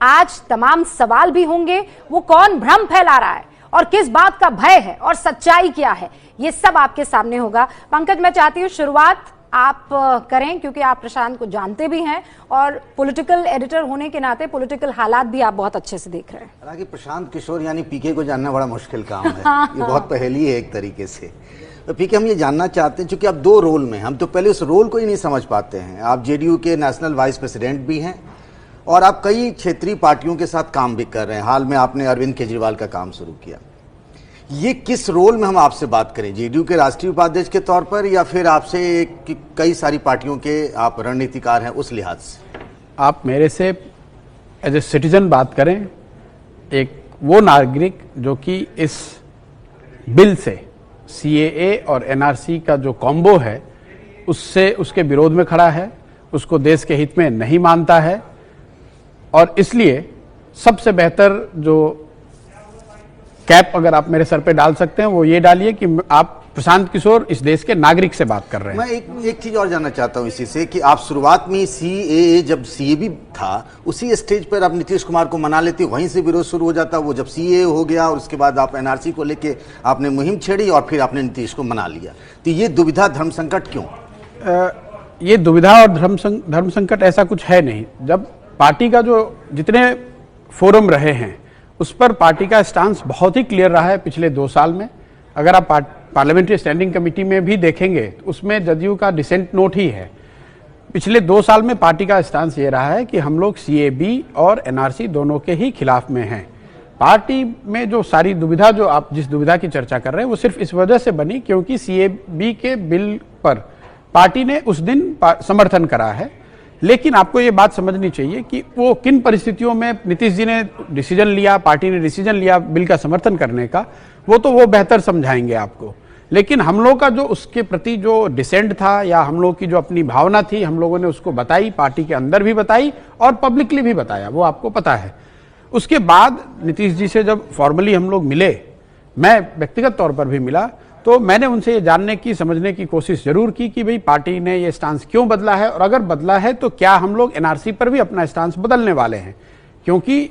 आज तमाम सवाल भी होंगे, वो कौन भ्रम फैला रहा है और किस बात का भय है और सच्चाई क्या है, ये सब आपके सामने होगा। पंकज, मैं चाहती हूँ शुरुआत आप करें, क्योंकि आप प्रशांत को जानते भी हैं और पॉलिटिकल एडिटर होने के नाते पॉलिटिकल हालात भी आप बहुत अच्छे से देख रहे हैं। हालांकि प्रशांत किशोर यानी पीके को जानना बड़ा मुश्किल काम है। ये बहुत पहेली है एक तरीके से। तो पीके, हम ये जानना चाहते हैं, चूंकि आप दो रोल में, हम तो पहले उस रोल को ही नहीं समझ पाते हैं। आप जेडीयू के नेशनल वाइस प्रेसिडेंट भी हैं और आप कई क्षेत्रीय पार्टियों के साथ काम भी कर रहे हैं। हाल में आपने अरविंद केजरीवाल का काम शुरू किया। ये किस रोल में हम आपसे बात करें, जेडीयू के राष्ट्रीय उपाध्यक्ष के तौर पर या फिर आपसे कई सारी पार्टियों के आप रणनीतिकार हैं उस लिहाज से? आप मेरे से एज ए सिटीजन बात करें, एक वो नागरिक जो कि इस बिल से सीएए और एनआरसी का जो कॉम्बो है उससे उसके विरोध में खड़ा है, उसको देश के हित में नहीं मानता है, और इसलिए सबसे बेहतर जो कैप अगर आप मेरे सर पे डाल सकते हैं वो ये डालिए कि आप प्रशांत किशोर इस देश के नागरिक से बात कर रहे हैं। मैं एक चीज और जानना चाहता हूं इसी से कि आप शुरुआत में सीएए जब सीएबी था उसी स्टेज पर आप नीतीश कुमार को मना लेते, वहीं से विरोध शुरू हो जाता। वो जब सीएए हो गया और उसके बाद आप एनआरसी को लेके आपने मुहिम छेड़ी और फिर आपने नीतीश को मना लिया। तो ये दुविधा धर्म संकट क्यों? ये दुविधा और धर्म संकट ऐसा कुछ है नहीं। जब पार्टी का जो जितने फोरम रहे हैं उस पर पार्टी का स्टांस बहुत ही क्लियर रहा है पिछले 2 साल में। अगर आप पार्लियामेंट्री स्टैंडिंग कमेटी में भी देखेंगे तो उसमें जदयू का डिसेंट नोट ही है। पिछले 2 साल में पार्टी का स्टांस ये रहा है कि हम लोग सीएबी और एनआरसी दोनों के ही खिलाफ में हैं। पार्टी में जो सारी दुविधा, जो आप जिस दुविधा की चर्चा कर रहे हैं, वो सिर्फ इस वजह से बनी क्योंकि सीएबी के बिल पर पार्टी ने उस दिन समर्थन करा है। लेकिन आपको ये बात समझनी चाहिए कि वो किन परिस्थितियों में नीतीश जी ने डिसीजन लिया, पार्टी ने डिसीजन लिया बिल का समर्थन करने का, वो बेहतर समझाएंगे आपको। लेकिन हम लोग का जो उसके प्रति जो डिसेंट था या हम लोग की जो अपनी भावना थी, हम लोगों ने उसको बताई, पार्टी के अंदर भी बताई और पब्लिकली भी बताया, वो आपको पता है। उसके बाद नीतीश जी से जब फॉर्मली हम लोग मिले, मैं व्यक्तिगत तौर पर भी मिला, तो मैंने उनसे ये जानने की, समझने की कोशिश जरूर की कि भाई पार्टी ने ये स्टांस क्यों बदला है, और अगर बदला है तो क्या हम लोग एनआरसी पर भी अपना स्टांस बदलने वाले हैं। क्योंकि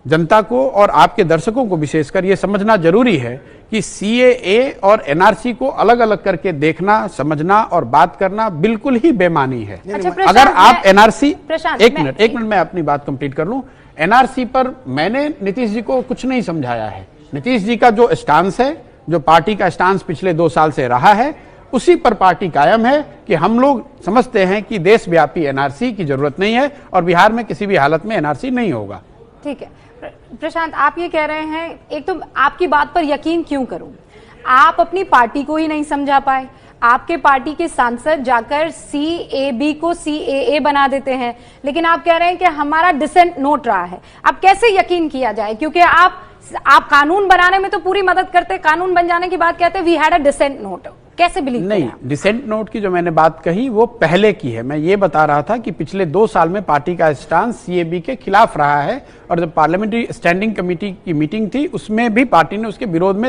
जनता को और आपके दर्शकों को विशेषकर ये समझना जरूरी है कि सीएए और एनआरसी को अलग अलग करके देखना, समझना और बात करना बिल्कुल ही बेमानी है। अगर आप एनआरसी, एक मिनट मैं अपनी बात कंप्लीट कर लूं। एनआरसी पर मैंने नीतीश जी को कुछ नहीं समझाया है। नीतीश जी का जो स्टांस है, जो पार्टी का स्टांस पिछले 2 साल से रहा है, उसी पर पार्टी कायम है कि हम लोग समझते हैं कि देशव्यापी एनआरसी की जरूरत नहीं है और बिहार में किसी भी हालत में एनआरसी नहीं होगा। ठीक है प्रशांत, आप ये कह रहे हैं, एक तो आपकी बात पर यकीन क्यों करूं, आप अपनी पार्टी को ही नहीं समझा पाए। आपके पार्टी के सांसद जाकर सीएबी को सीएए बना देते हैं, लेकिन आप कह रहे हैं कि हमारा डिसेंट नोट रहा है। अब कैसे यकीन किया जाए, क्योंकि आप कानून बनाने में तो पूरी मदद करते, कानून बन जाने की बात कहते हैं we had a decent note, कैसे बिलीव? नहीं, डिसेंट नोट की जो मैंने बात कही वो पहले की है। मैं ये बता रहा था कि पिछले 2 साल में पार्टी का स्टांस सीएबी के खिलाफ रहा है, और जब पार्लियामेंट्री स्टैंडिंग कमेटी की मीटिंग थी उसमें भी पार्टी ने उसके विरोध में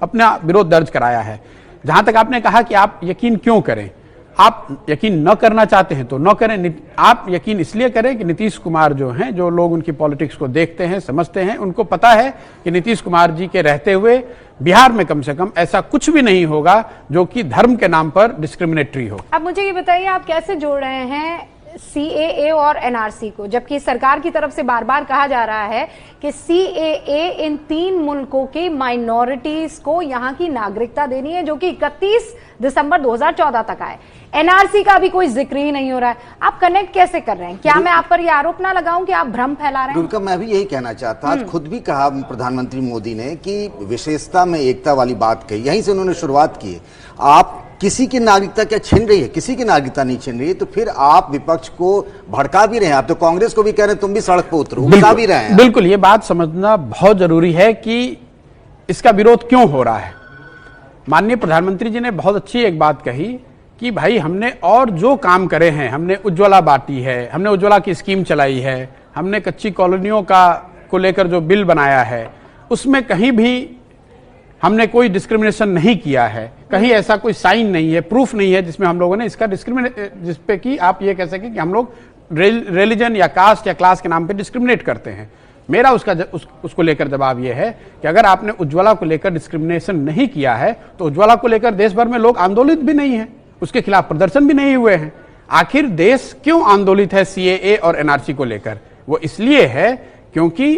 अपना विरोध दर्ज कराया है। जहां तक आपने कहा कि आप यकीन क्यों करें, आप यकीन न करना चाहते हैं तो न करें। आप यकीन इसलिए करें कि नीतीश कुमार जो हैं, जो लोग उनकी पॉलिटिक्स को देखते हैं, समझते हैं, उनको पता है कि नीतीश कुमार जी के रहते हुए बिहार में कम से कम ऐसा कुछ भी नहीं होगा जो कि धर्म के नाम पर डिस्क्रिमिनेटरी हो। अब मुझे ये बताइए, आप कैसे जोड़ रहे हैं सीएए और एनआरसी को, जबकि सरकार की तरफ से बार बार कहा जा रहा है कि सीएए इन 3 मुल्कों की माइनॉरिटीज को यहां की नागरिकता देनी है, जो कि 31 दिसंबर 2014 तक आए। एनआरसी का भी कोई जिक्र ही नहीं हो रहा है। आप कनेक्ट कैसे कर रहे हैं? क्या मैं आप पर यह आरोप ना लगाऊं कि आप भ्रम फैला रहे हैं? दुर्गा, मैं भी यही कहना चाहता, आज खुद भी कहा प्रधानमंत्री मोदी ने कि विशेषता में एकता वाली बात कही, यहीं से उन्होंने शुरुआत की। आप किसी की नागरिकता क्या छीन रही है? किसी की नागरिकता नहीं छीन रही है। तो फिर आप विपक्ष को भड़का भी रहे हैं। आप तो कांग्रेस को भी कह रहे हैं तुम भी सड़क पर उतरो, बता भी रहे हैं। बिल्कुल, ये बात समझना बहुत जरूरी है कि इसका विरोध क्यों हो रहा है। माननीय प्रधानमंत्री जी ने बहुत अच्छी एक बात कही कि भाई हमने और जो काम करे हैं, हमने उज्ज्वला बांटी है, हमने उज्ज्वला की स्कीम चलाई है, हमने कच्ची कॉलोनियों को लेकर जो बिल बनाया है, उसमें कहीं भी हमने कोई डिस्क्रिमिनेशन नहीं किया है। कहीं ऐसा कोई साइन नहीं है, प्रूफ नहीं है जिसमें हम लोगों ने इसका जिसपे कि आप ये कह सकें कि हम लोग रिलीजन या कास्ट या क्लास के नाम पे डिस्क्रिमिनेट करते हैं। मेरा उसको लेकर जवाब यह है कि अगर आपने उज्ज्वला को लेकर डिस्क्रिमिनेशन नहीं किया है तो उज्ज्वला को लेकर देश भर में लोग आंदोलित भी नहीं है, उसके खिलाफ प्रदर्शन भी नहीं हुए हैं। आखिर देश क्यों आंदोलित है सीएए और एनआरसी को लेकर? वो इसलिए है क्योंकि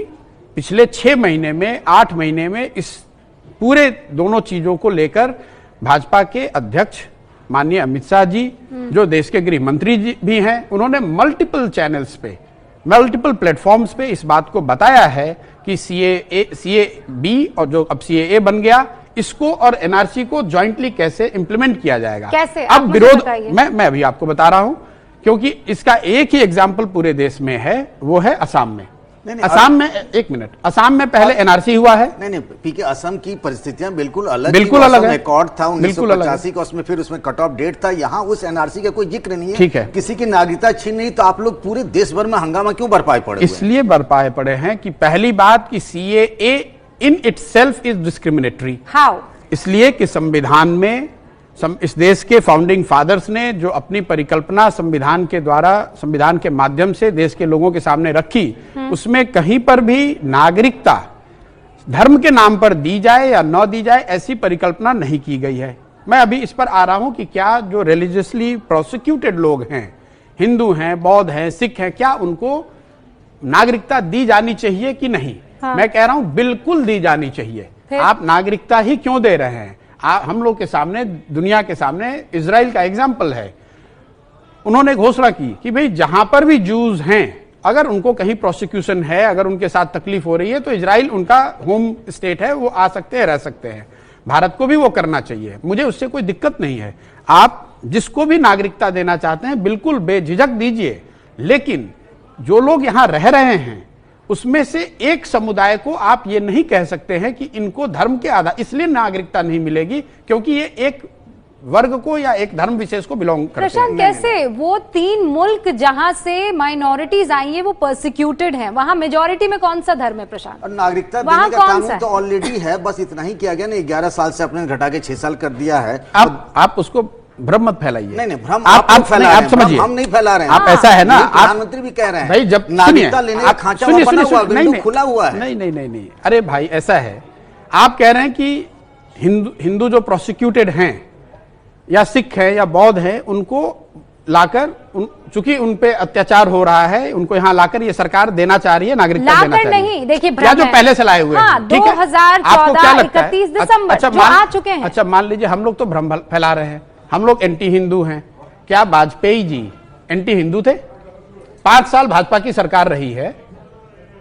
पिछले 6 महीने में 8 महीने में इस पूरे दोनों चीजों को लेकर भाजपा के अध्यक्ष माननीय अमित शाह जी, जो देश के गृह मंत्री जी भी हैं, उन्होंने मल्टीपल चैनल्स पे, मल्टीपल प्लेटफॉर्म्स पे इस बात को बताया है कि सीएबी और जो अब सीएए बन गया, इसको और एनआरसी को जॉइंटली कैसे इंप्लीमेंट किया जाएगा। कैसे? अब विरोध मैं अभी आपको बता रहा हूं, क्योंकि इसका एक ही एग्जाम्पल पूरे देश में है, वो है असम में। असम में, एक मिनट, असम में पहले एनआरसी हुआ है। नहीं पीके, असम की परिस्थितियां बिल्कुल अलग है। रिकॉर्ड था 1985 का, उसमें फिर उसमें कट ऑफ डेट था। यहाँ उस एनआरसी का कोई जिक्र नहीं है। ठीक है, किसी की नागरिकता छीन नहीं, तो आप लोग पूरे देश भर में हंगामा क्यों बरपाए पड़े? इसलिए बरपाए पड़े हैं कि पहली बात कि CAA in itself is discriminatory. How? इसलिए कि संविधान में इस देश के फाउंडिंग फादर्स ने जो अपनी परिकल्पना संविधान के द्वारा, संविधान के माध्यम से देश के लोगों के सामने रखी, उसमें कहीं पर भी नागरिकता धर्म के नाम पर दी जाए या न दी जाए, ऐसी परिकल्पना नहीं की गई है। मैं अभी इस पर आ रहा हूं कि क्या जो रिलीजियसली प्रोसिक्यूटेड लोग हैं, हिंदू हैं, बौद्ध हैं, सिख हैं, क्या उनको नागरिकता दी जानी चाहिए कि नहीं? मैं कह रहा हूं बिल्कुल दी जानी चाहिए। आप नागरिकता ही क्यों दे रहे हैं? हम लोग के सामने, दुनिया के सामने इजराइल का एग्जाम्पल है। उन्होंने घोषणा की कि भाई जहां पर भी जूज हैं, अगर उनको कहीं प्रोसिक्यूशन है, अगर उनके साथ तकलीफ हो रही है, तो इजराइल उनका होम स्टेट है, वो आ सकते हैं, रह सकते हैं। भारत को भी वो करना चाहिए, मुझे उससे कोई दिक्कत नहीं है। आप जिसको भी नागरिकता देना चाहते हैं बिल्कुल बेझिझक दीजिए, लेकिन जो लोग यहां रह रहे हैं उसमें से एक समुदाय को आप ये नहीं कह सकते हैं कि इनको धर्म के आधार इसलिए नागरिकता नहीं मिलेगी क्योंकि ये एक वर्ग को या एक धर्म विशेष को बिलोंग करते हैं। प्रशांत, कैसे वो 3 मुल्क जहां से माइनॉरिटीज आई है वो परसिक्यूटेड हैं, वहां मेजॉरिटी में कौन सा धर्म है प्रशांत? और नागरिकता देने का कानून तो ऑलरेडी है, बस इतना ही किया गया ना, 11 साल से अपने घटा के 6 साल कर दिया है। आप उसको भ्रम मत फैलाइए। नहीं भ्रम आप फैला रहे हैं, समझिए, हम नहीं फैला रहे हैं। आप ऐसा है ना, प्रधानमंत्री भी कह रहे हैं भाई जब नागरिकता लेने का खांचा बना हुआ, विंडो खुला हुआ है। नहीं, अरे भाई ऐसा है, आप कह रहे हैं कि हिंदू जो प्रोसिक्यूटेड हैं या सिख हैं या बौद्ध हैं, उनको लाकर चूंकि उन पे अत्याचार हो रहा है, उनको यहाँ लाकर ये सरकार देना चाह रही है, नागरिकता देना चाह रही है। नहीं, देखिए या जो पहले से लाए हुए हैं, 2014 31 दिसंबर जो आ चुके हैं। अच्छा, मान लीजिए हम लोग तो भ्रम फैला रहे हैं, हम लोग एंटी हिंदू हैं। क्या वाजपेयी जी एंटी हिंदू थे? 5 साल भाजपा की सरकार रही है,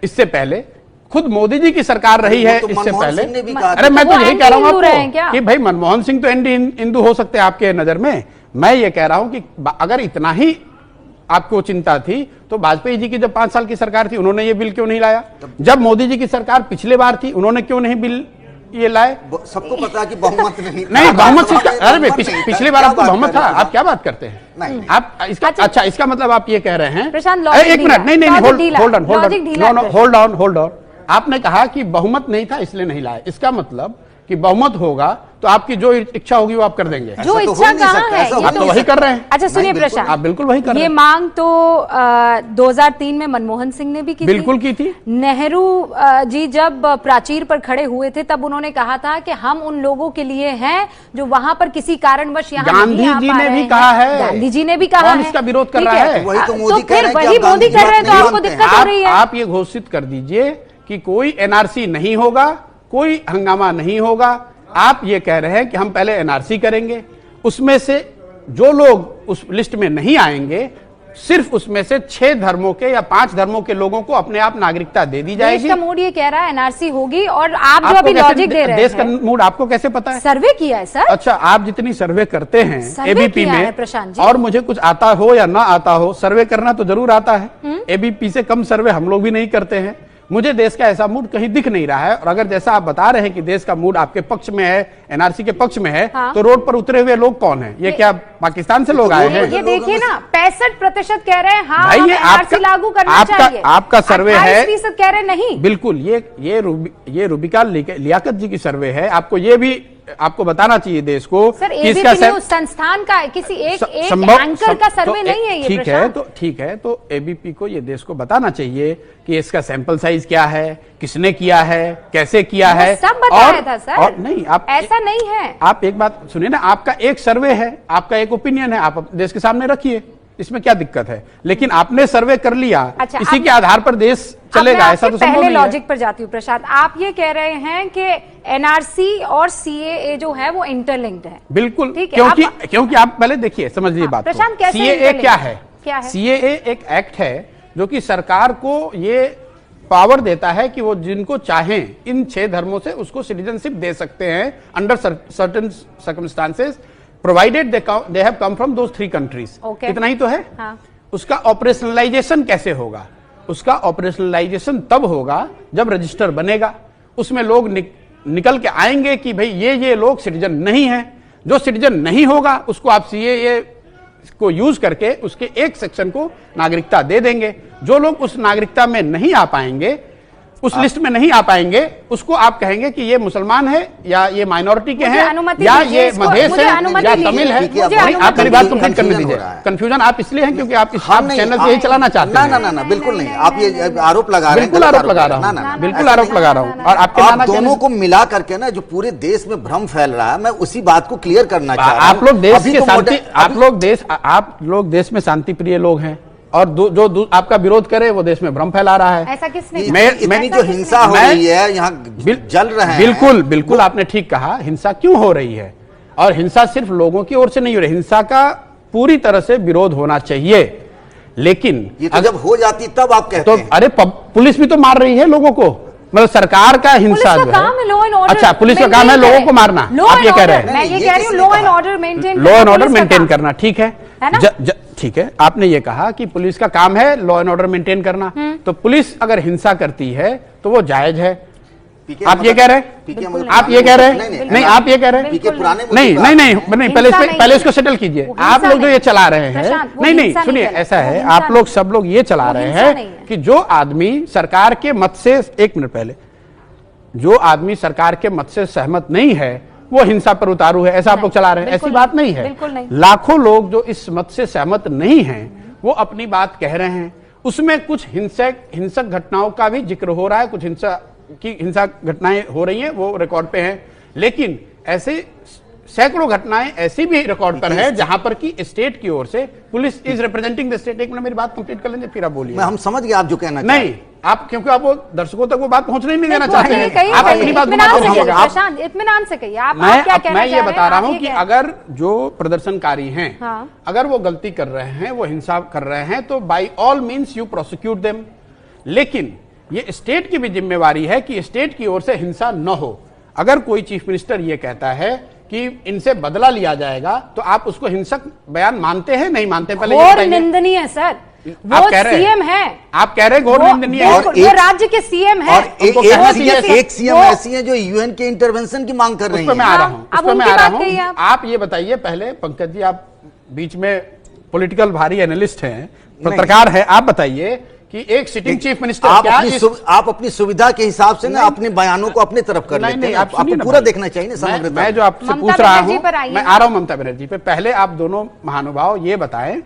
इससे पहले खुद मोदी जी की सरकार रही है, इससे पहले। अरे मैं तो यही कह रहा हूं आपको कि भाई मनमोहन सिंह तो एंटी हिंदू हो सकते हैं आपके नजर में। मैं ये कह रहा हूं कि अगर इतना ही आपको चिंता थी तो वाजपेयी जी की जब 5 साल की सरकार थी, उन्होंने ये बिल क्यों नहीं लाया? जब मोदी जी की सरकार पिछले बार थी, उन्होंने क्यों नहीं बिल ये लाए? सबको पता है कि बहुमत नहीं बहुमत अरे पिछली बार आपको बहुमत था, आप क्या बात करते हैं? नहीं आप इसका अच्छा इसका मतलब आप ये कह रहे हैं, एक मिनट, नहीं होल्ड ऑन, आपने कहा कि बहुमत नहीं था इसलिए नहीं लाए, इसका मतलब कि बहुमत होगा तो आपकी जो इच्छा होगी वो आप कर देंगे। जो इच्छा कहाँ है, आप तो वही कर रहे हैं। अच्छा सुनिए प्रशांत, आप बिल्कुल वही कर रहे हैं। ये मांग तो 2003 में मनमोहन सिंह ने भी की, बिल्कुल की थी। नेहरू जी जब प्राचीर पर खड़े हुए थे तब उन्होंने कहा था कि हम उन लोगों के लिए हैं जो वहां पर किसी कारणवश यहाँ गांधी जी ने भी कहा है, गांधी जी ने भी कहा है, इसका विरोध कर रहा है, वही तो मोदी कर रहे हैं, तो आपको दिक्कत हो रही है। आप ये घोषित कर दीजिए कि कोई एनआरसी नहीं होगा, कोई हंगामा नहीं होगा। आप ये कह रहे हैं कि हम पहले एनआरसी करेंगे, उसमें से जो लोग उस लिस्ट में नहीं आएंगे, सिर्फ उसमें से 6 धर्मों के या 5 धर्मों के लोगों को अपने आप नागरिकता दे दी जाएगी। देश का मूड ये कह रहा है एनआरसी होगी, और आप जो अभी लॉजिक दे रहे हैं, देश का मूड आपको कैसे पता है? सर्वे किया है सर। अच्छा, आप जितनी सर्वे करते हैं एबीपी में, प्रशांत जी, और मुझे कुछ आता हो या ना आता हो, सर्वे करना तो जरूर आता है। एबीपी से कम सर्वे हम लोग भी नहीं करते हैं। मुझे देश का ऐसा मूड कहीं दिख नहीं रहा है, और अगर जैसा आप बता रहे हैं कि देश का मूड आपके पक्ष में है, एनआरसी के पक्ष में है, तो रोड पर उतरे हुए लोग कौन हैं? ये क्या पाकिस्तान से लोग आए हैं? ये देखिए ना, 65% कह रहे हैं हाँ हम एनआरसी लागू करना चाहिए, आपका सर्वे है, 28% कह रहे नहीं। बिल्कुल, ये रूबिका लियाकत जी की सर्वे है, आपको ये भी आपको बताना चाहिए देश को सर, कि एबीपी इसका न्यूज संस्थान का किसी एक एंकर का सर्वे नहीं है ये। ठीक है, तो एबीपी को ये देश को बताना चाहिए कि इसका सैंपल साइज क्या है, किसने किया है, कैसे किया है, सब बताया था सर। और नहीं, आप ऐसा नहीं है। आप एक बात सुनिए ना, आपका एक सर्वे है, आपका एक ओपिनियन है, आप देश के सामने रखिए, इसमें क्या दिक्कत है। लेकिन आपने सर्वे कर लिया, अच्छा, इसी के आधार पर देश चलेगा, ऐसा तो संभव नहीं है। पहले लॉजिक पर जाती हूँ प्रशांत, आप ये कह रहे हैं कि एनआरसी और सीएए जो है वो इंटरलिंक्ड है। बिल्कुल, ठीक है, क्योंकि आप पहले देखिए, समझ लीजिए बात प्रशांत, कैसे सीएए क्या है? सीएए एक एक्ट है जो कि सरकार को ये पावर देता है कि वो जिनको चाहें इन 6 धर्मों से उसको सिटीजनशिप दे सकते हैं under certain circumstances, provided they have come from those 3 countries. इतना ही तो है। हाँ। उसका ऑपरेशनलाइजेशन कैसे होगा? उसका ऑपरेशनलाइजेशन तब होगा जब रजिस्टर बनेगा, उसमें लोग निकल के आएंगे कि भाई ये लोग सिटीजन नहीं है। जो सिटीजन नहीं होगा उसको आप सीएए को यूज करके उसके एक सेक्शन को नागरिकता दे देंगे। जो लोग उस नागरिकता में नहीं आ पाएंगे, उस लिस्ट में नहीं आ पाएंगे, उसको आप कहेंगे कि ये मुसलमान है या ये माइनॉरिटी के हैं या ये मधेश है या तमिल है। आप मेरी बात कंप्लीट करने दीजिए। कंफ्यूजन आप इसलिए हैं क्योंकि आप चैनल से यही चलाना चाहते हैं। ना, बिल्कुल नहीं। आप ये आरोप लगा रहे हैं। बिल्कुल आरोप लगा रहा हूँ, बिल्कुल आरोप लगा रहा हूँ। और आप दोनों को मिला करके ना जो पूरे देश में भ्रम फैल रहा है, मैं उसी बात को क्लियर करना चाह रहा हूँ। आप लोग देश के शांति, आप लोग देश में शांति प्रिय लोग हैं, और जो आपका विरोध करे वो देश में भ्रम फैला रहा है। ऐसा किसने? इतनी जो हिंसा हो रही है, यहाँ जल रहे हैं। बिल्कुल आपने ठीक कहा। हिंसा क्यों हो रही है? और हिंसा सिर्फ लोगों की ओर से नहीं हो रही, हिंसा का पूरी तरह से विरोध होना चाहिए। लेकिन ये तो जब हो जाती तब आप कहते हैं। अरे पुलिस भी तो मार रही है लोगों को, मतलब सरकार का हिंसा जो है। अच्छा, पुलिस का काम है लोगों को मारना, आप ये कह रहे हैं? मैं ये कह रही हूँ लॉ एंड ऑर्डर मेंटेन करना। ठीक है, ठीक है, आपने ये कहा कि पुलिस का काम है लॉ एंड ऑर्डर मेंटेन करना, तो पुलिस अगर हिंसा करती है तो वो जायज है। आप ये कह रहे हैं? आप ये कह रहे हैं? नहीं, आप ये कह रहे हैं? नहीं, पहले इसको सेटल कीजिए। आप लोग जो ये चला रहे हैं, नहीं, सुनिए, ऐसा है, आप लोग सब लोग ये चला रहे हैं कि जो आदमी सरकार के मत से, एक मिनट पहले, जो आदमी सरकार के मत से सहमत नहीं है वो हिंसा पर उतारू है, ऐसा आप लोग चला रहे हैं। ऐसी बात नहीं है। लाखों लोग जो इस मत से सहमत नहीं हैं वो अपनी बात कह रहे हैं। उसमें कुछ हिंसक घटनाओं का भी जिक्र हो रहा है, कुछ हिंसा घटनाएं हो रही हैं, वो रिकॉर्ड पे हैं। लेकिन ऐसे सैकड़ों घटनाएं ऐसी भी रिकॉर्ड पर है जहां पर कि स्टेट की ओर से police is representing the state. एक मिनट मेरी बात कंप्लीट कर लेंगे फिर आप बोलिए। हम समझ गए आप जो कहना नहीं, आप क्योंकि आप वो दर्शकों तक वो बात पहुंचने नहीं देना चाहते हैं। आप अपनी बात इत्मीनान से कहिए। मैं ये बता रहा हूं कि अगर जो प्रदर्शनकारी हैं, अगर वो गलती कर रहे हैं, वो हिंसा कर रहे हैं, तो by all means you prosecute them. लेकिन ये स्टेट की भी जिम्मेवारी है कि स्टेट की ओर से हिंसा न हो। अगर कोई चीफ मिनिस्टर ये कहता है कि इनसे बदला लिया जाएगा, तो आप उसको हिंसक बयान मानते हैं नहीं मानते? पहले घोर निंदनीय है सर, वो सीएम है। आप कह रहे हैं घोर निंदनीय है? वो राज्य के सीएम है। एक सीएम ऐसी है जो यूएन के इंटरवेंशन की मांग कर रही है। मैं आ रहा हूं। आप ये बताइए पहले, पंकज जी, आप बीच में पॉलिटिकल भारी एनालिस्ट हैं, पत्रकार हैं, आप बताइए कि एक सिटिंग चीफ मिनिस्टर आप अपनी सुविधा के हिसाब से ना अपने बयानों को अपनी तरफ कर लेते हैं। आपको पूरा देखना चाहिए ना समग्र। मैं जो आपसे पूछ रहा हूं, मैं आ रहा हूं ममता बनर्जी पे। पहले आप दोनों महानुभाव ये बताएं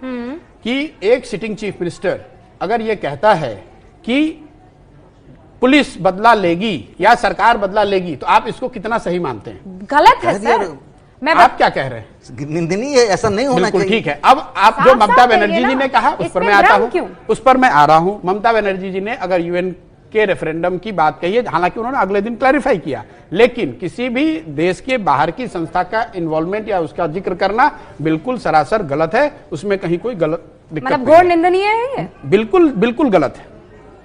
कि एक सिटिंग चीफ मिनिस्टर अगर ये कहता है कि पुलिस बदला लेगी या सरकार बदला लेगी, तो आप इसको कितना सही मानते हैं? गलत है सर। आप क्या कह रहे हैं? निंदनीय है, ऐसा नहीं होना चाहिए। ठीक है, अब आप जो ममता बनर्जी जी ने कहा उस पर मैं आता हूं, उस पर मैं आ रहा हूं। ममता बनर्जी जी ने अगर यूएन के रेफरेंडम की बात कही है, हालांकि उन्होंने अगले दिन क्लैरिफाई किया, लेकिन किसी भी देश के बाहर की संस्था का इन्वॉल्वमेंट या उसका जिक्र करना बिल्कुल सरासर गलत है। उसमें कहीं कोई गलत दिक्कत नहीं है। घोर निंदनीय है ये? बिल्कुल गलत है।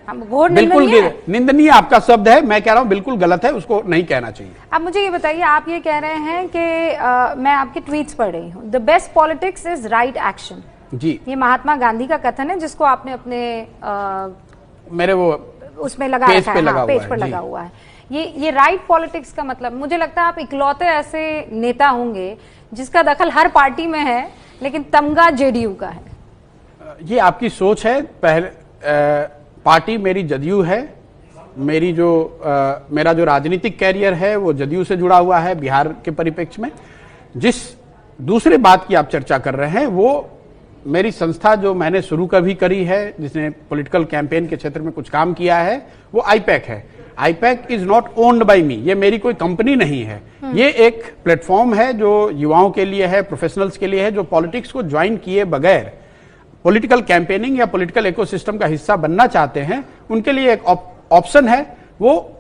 बिल्कुल निंदनीय आपका शब्द है, मैं कह रहा हूं बिल्कुल गलत है, उसको नहीं कहना चाहिए। अब मुझे ये बताइए, आप ये कह रहे हैं कि मैं आपके ट्वीट्स पढ़ रही हूँ, the best politics is right action. जी, ये महात्मा गांधी का कथन है जिसको आपने अपने मेरे वो उसमें लगा रखा है, पेज पर लगा हुआ है। ये राइट पॉलिटिक्स का मतलब, मुझे लगता है आप इकलौते ऐसे नेता होंगे जिसका दखल हर पार्टी में है, लेकिन तमगा जेडीयू का है। ये आपकी सोच है। पहले पार्टी मेरी जदयू है, मेरा जो राजनीतिक कैरियर है वो जदयू से जुड़ा हुआ है बिहार के परिप्रेक्ष्य में। जिस दूसरे बात की आप चर्चा कर रहे हैं वो मेरी संस्था जो मैंने शुरू कभी करी है, जिसने पॉलिटिकल कैंपेन के क्षेत्र में कुछ काम किया है, वो आईपैक है। IPAC is not owned by me, ये मेरी कोई कंपनी नहीं है। ये एक प्लेटफॉर्म है जो युवाओं के लिए है, प्रोफेशनल्स के लिए है, जो पॉलिटिक्स को ज्वाइन किए बगैर पॉलिटिकल कैंपेनिंग या पॉलिटिकल इकोसिस्टम का हिस्सा बनना चाहते हैं, उनके लिए एक ऑप्शन है। वो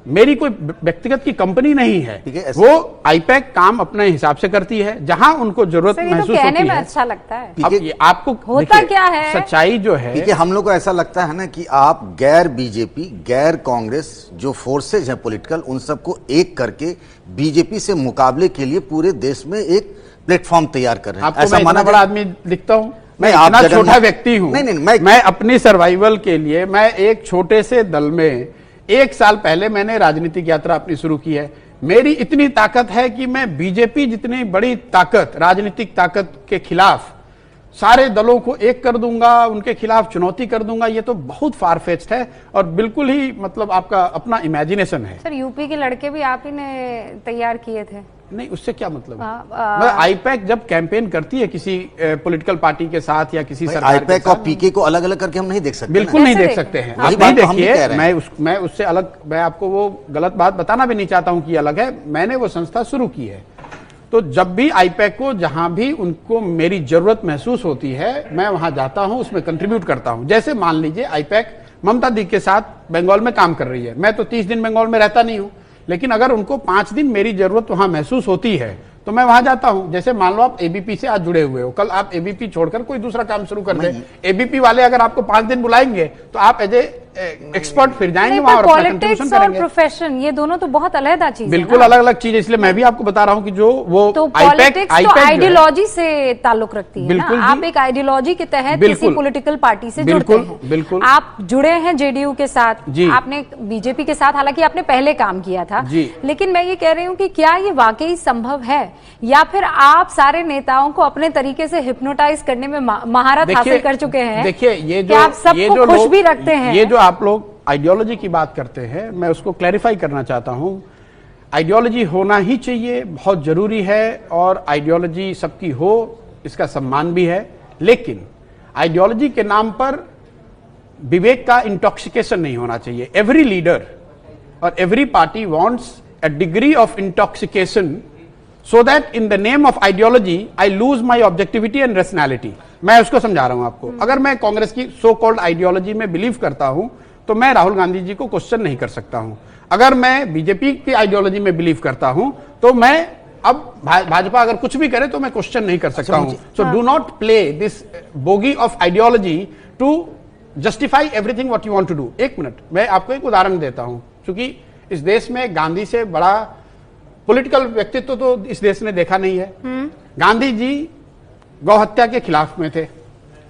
मेरी कोई व्यक्तिगत की कंपनी नहीं है, वो आईपैक काम अपने हिसाब से करती है जहां उनको जरूरत महसूस कहने होती में है। अच्छा लगता है। अब ये आपको होता क्या है, सच्चाई जो है, देखिए हम लोग को ऐसा लगता है ना कि आप गैर बीजेपी, गैर कांग्रेस जो फोर्सेज हैं पॉलिटिकल, उन सबको एक करके बीजेपी से मुकाबले के लिए पूरे देश में एक प्लेटफॉर्म तैयार कर रहे हैं। आपको मैं इतना बड़ा आदमी दिखता हूं? मैं आप इतना छोटा व्यक्ति हूं? नहीं, मैं अपनी सर्वाइवल के लिए मैं एक छोटे से दल में 1 साल पहले मैंने राजनीतिक यात्रा अपनी शुरू की है। मेरी इतनी ताकत है कि मैं बीजेपी जितनी बड़ी ताकत, राजनीतिक ताकत के खिलाफ सारे दलों को एक कर दूंगा, उनके खिलाफ चुनौती कर दूंगा। ये तो बहुत फारफेच्ड है और बिल्कुल ही मतलब आपका अपना इमेजिनेशन है। सर यूपी के लड़के भी आप ही ने तैयार किए थे? नहीं, उससे क्या मतलब है? आईपैक जब कैंपेन करती है किसी पॉलिटिकल पार्टी के साथ या किसी सरकार आईपैक और पीके को अलग अलग करके हम नहीं देख सकते। बिल्कुल नहीं देख सकते हैं। आप नहीं देखिए, मैं उससे अलग, मैं आपको वो गलत बात बताना भी नहीं चाहता हूं कि अलग है। मैंने वो संस्था शुरू की है, तो जब भी आईपैक को जहां भी उनको मेरी जरूरत महसूस होती है मैं वहां जाता हूं, उसमें कंट्रीब्यूट करता हूं। जैसे मान लीजिए आईपैक ममता दी के साथ बंगाल में काम कर रही है, मैं तो 30 दिन बंगाल में रहता नहीं हूं, लेकिन अगर उनको 5 दिन मेरी जरूरत वहां महसूस होती है तो मैं वहां जाता हूं। जैसे मान लो आप एबीपी से आज जुड़े हुए हो, कल आप एबीपी छोड़कर कोई दूसरा काम शुरू कर दें, एबीपी वाले अगर आपको 5 दिन बुलाएंगे तो आप एज ए एक्सपर्ट फिर जाएंगे वहां और अपना कंट्रीब्यूशन करेंगे। प्रोफेशन ये दोनों तो बहुत अलग चीज है। बिल्कुल अलग अलग चीज है, इसलिए मैं भी आपको बता रहा हूं कि जो वो तो पॉलिटिक्स तो आइडियोलॉजी से ताल्लुक रखती है ना। आप एक आइडियोलॉजी के तहत किसी पॉलिटिकल पार्टी से जुड़ते हैं। बिल्कुल आप जुड़े हैं जेडीयू के साथ, आपने बीजेपी के साथ, हालांकि आपने पहले काम किया था, लेकिन मैं ये कह रही हूँ कि क्या ये वाकई संभव है या फिर आप सारे नेताओं को अपने तरीके से हिप्नोटाइज करने में महारत हासिल कर चुके हैं? देखिए ये जो आप सबको खुश भी रखते हैं। ये जो आप लोग आइडियोलॉजी की बात करते हैं, मैं उसको क्लैरिफाई करना चाहता हूं। आइडियोलॉजी होना ही चाहिए, बहुत जरूरी है, और आइडियोलॉजी सबकी हो, इसका सम्मान भी है। लेकिन आइडियोलॉजी के नाम पर विवेक का इंटॉक्सिकेशन नहीं होना चाहिए। एवरी लीडर और every party wants a degree of intoxication so that in the name of ideology I lose my objectivity and rationality। मैं उसको समझा रहा हूं आपको। अगर मैं कांग्रेस की सो कॉल्ड आइडियोलॉजी में बिलीव करता हूं तो मैं राहुल गांधी जी को क्वेश्चन नहीं कर सकता हूं। अगर मैं बीजेपी की आइडियोलॉजी में बिलीव करता हूं तो मैं अब भाजपा अगर कुछ भी करे तो मैं क्वेश्चन नहीं कर सकता हूं। So do not play this bogey of ideology to justify everything what you want to do. एक मिनट, मैं आपको एक उदाहरण देता हूं, क्योंकि इस देश में गांधी से बड़ा पॉलिटिकल व्यक्तित्व तो इस देश ने देखा नहीं है। गांधी जी गौ हत्या के खिलाफ में थे,